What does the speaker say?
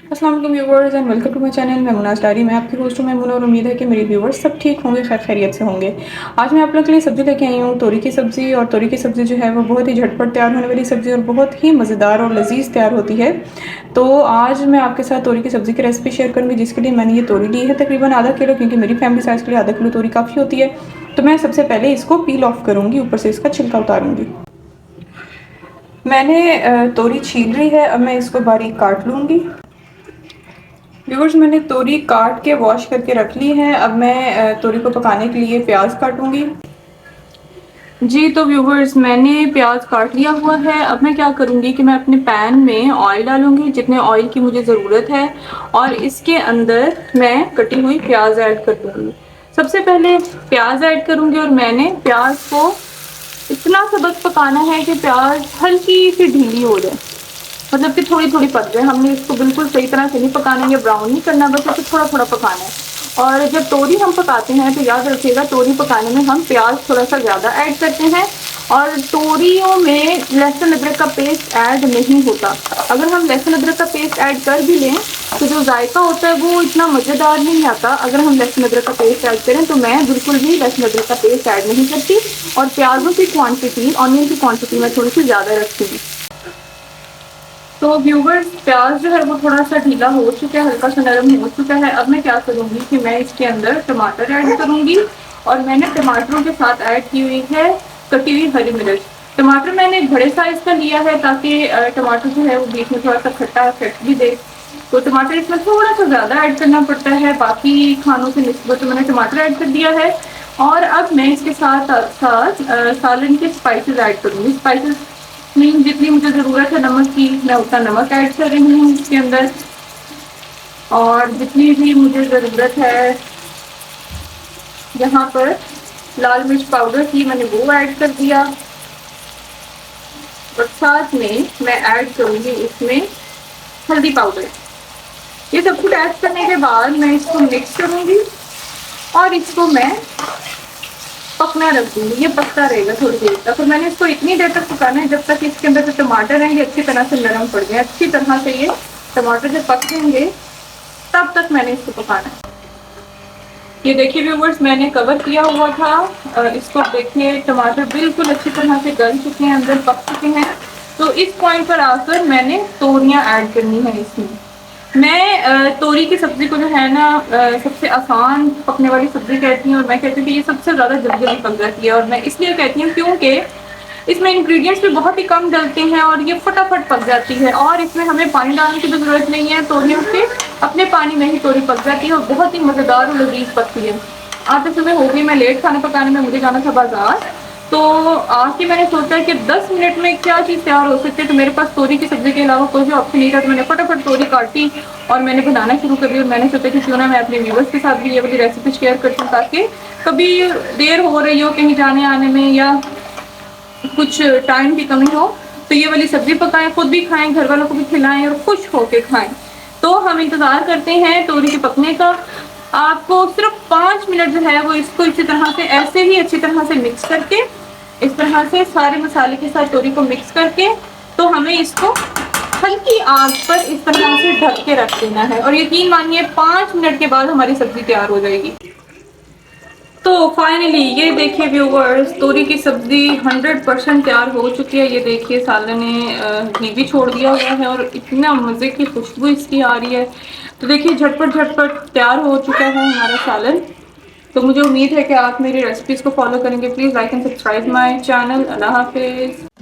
अस्सलाम वालेकुम viewers and welcome to my channel. मैं मुनाज डायरी मैं आपकी होस्ट हूँ। मैं और उम्मीद है कि मेरे व्यूवर्स सब ठीक होंगे, खैर खैरियत से होंगे। आज मैं आप लोगों के लिए सब्ज़ी लेके आई हूँ, तोरी की सब्ज़ी। और तोरी की सब्ज़ी जो है वो बहुत ही झटपट तैयार होने वाली सब्ज़ी और बहुत ही मज़ेदार और लजीज तैयार होती है। तो आज मैं आपके साथ तोरी की सब्ज़ी की रेसिपी शेयर करूँगी, जिसके लिए मैंने ये तोरी ली है तकरीबन आधा किलो, क्योंकि मेरी फैमिली साइज़ के लिए आधा किलो तोरी काफ़ी होती है। तो मैं सबसे पहले इसको पील ऑफ करूँगी, ऊपर से इसका छिलका उतारूँगी। मैंने तोरी छील ली है, अब मैं इसको बारीक काट लूँगी। व्यूअर्स, मैंने तोरी काट के वॉश करके रख ली है। अब मैं तोरी को पकाने के लिए प्याज काटूंगी। जी तो व्यूवर्स, मैंने प्याज काट लिया हुआ है। अब मैं क्या करूंगी कि मैं अपने पैन में ऑयल डालूंगी, जितने ऑयल की मुझे ज़रूरत है, और इसके अंदर मैं कटी हुई प्याज ऐड कर दूंगी। सबसे पहले प्याज ऐड करूंगी और मैंने प्याज को इतना सा बस पकाना है कि प्याज हल्की सी ढीली हो जाए, मतलब कि थोड़ी थोड़ी पक जाए। हमने इसको बिल्कुल सही तरह से नहीं पकाना है या ब्राउन नहीं करना, बस इसे थोड़ा थोड़ा पकाना है। और जब तोरी हम पकाते हैं तो याद रखिएगा, तोरी पकाने में हम प्याज थोड़ा सा ज़्यादा ऐड करते हैं, और तोरियों में लहसुन अदरक का पेस्ट ऐड नहीं होता। अगर हम लहसुन अदरक का पेस्ट ऐड कर भी लें तो जो जायका होता है वो इतना मज़ेदार नहीं आता अगर हम लहसुन अदरक का पेस्ट ऐड करें। तो मैं बिल्कुल भी लहसुन अदरक का पेस्ट ऐड नहीं करती, और प्याज़ों की क्वांटिटी, ऑनियन की क्वांटिटी मैं थोड़ी सी ज़्यादा रखती हूँ। तो व्यूवर्स, प्याज जो है वो थोड़ा सा ढीला हो चुका है, हल्का सा नरम हो चुका है। अब मैं क्या करूँगी कि मैं इसके अंदर टमाटर ऐड करूँगी, और मैंने टमाटरों के साथ ऐड की हुई है कटी हुई हरी मिर्च। टमाटर मैंने एक बड़े साइज का लिया है ताकि टमाटर जो है वो बीच में थोड़ा सा खट्टा इफेक्ट भी दे। तो टमाटर इसमें थोड़ा सा ज़्यादा ऐड करना पड़ता है, बाकी खानों से निस्बत तो मैंने टमाटर ऐड कर दिया है। और अब मैं इसके साथ साथ सालन के स्पाइसेस ऐड करूँगी। स्पाइसेस मीन जितनी मुझे ज़रूरत है नमक की, मैं उतना नमक ऐड कर रही हूँ इसके अंदर, और जितनी भी मुझे ज़रूरत है यहाँ पर लाल मिर्च पाउडर की, मैंने वो ऐड कर दिया। और साथ में मैं ऐड करूँगी इसमें हल्दी पाउडर। ये सब कुछ ऐड करने के बाद मैं इसको मिक्स करूँगी और इसको मैं पकना रख दूँगी। ये पकता रहेगा थोड़ी देर तक, और मैंने इसको इतनी देर तक पकाना है जब तक इसके अंदर जो टमाटर हैं ये अच्छी तरह से नरम पड़ जाए। अच्छी तरह से ये टमाटर जब पक जाएंगे तब तक मैंने इसको पकाना है। ये देखिए व्यूवर्स, मैंने कवर किया हुआ था। इसको देखिए, टमाटर बिल्कुल अच्छी तरह से गल चुके हैं, अंदर पक चुके हैं। तो इस पॉइंट पर आकर मैंने तोरियां ऐड करनी है इसमें। मैं तोरी की सब्ज़ी को जो है ना सबसे आसान पकने वाली सब्ज़ी कहती हूँ, और मैं कहती हूँ कि ये सबसे ज़्यादा जल्दी जल्दी पक जाती है। और मैं इसलिए कहती हूँ क्योंकि इसमें इंग्रेडिएंट्स भी बहुत ही कम डलते हैं और ये फटाफट पक जाती है, और इसमें हमें पानी डालने की भी ज़रूरत नहीं है। तोरियों से अपने पानी में ही तोरी पक जाती है और बहुत ही मज़ेदार और लजीज पकती है। आज तो सुबह हो गई, मैं लेट खाना पकाने में, मुझे जाना था बाजार। तो आके मैंने सोचा कि 10 मिनट में क्या चीज़ तैयार हो सकती है। तो मेरे पास तोरी की सब्ज़ी के अलावा कोई भी ऑप्शन नहीं था, तो मैंने फटाफट तोरी काटी और मैंने बनाना शुरू कर दिया। और मैंने सोचा कि क्यों ना मैं अपने व्यूवर्स के साथ भी ये वाली रेसिपी शेयर करती हूँ, ताकि कभी देर हो रही हो कहीं जाने आने में या कुछ टाइम की कमी हो तो ये वाली सब्जी पकाएं, खुद भी खाएं, घर वालों को भी खिलाएं और खुश होके खाएं। तो हम इंतज़ार करते हैं तोरी के पकने का। आपको सिर्फ 5 मिनट जो है वो इसको इसी तरह से, ऐसे ही अच्छी तरह से मिक्स करके, इस तरह से सारे मसाले के साथ तोरी को मिक्स करके, तो हमें इसको हल्की आंच पर इस तरह से ढक के रख देना है। और यकीन मानिए 5 मिनट के बाद हमारी सब्जी तैयार हो जाएगी। तो फाइनली ये देखिए व्यूवर्स, तोरी की सब्जी 100% तैयार हो चुकी है। ये देखिए, सालन ने घी भी छोड़ दिया हुआ है और इतना मज़े की खुशबू इसकी आ रही है। तो देखिए, झटपट झटपट तैयार हो चुका है हमारा सालन। तो मुझे उम्मीद है कि आप मेरी रेसिपीज़ को फॉलो करेंगे। Please like and subscribe my channel. अल्लाह हाफिज़।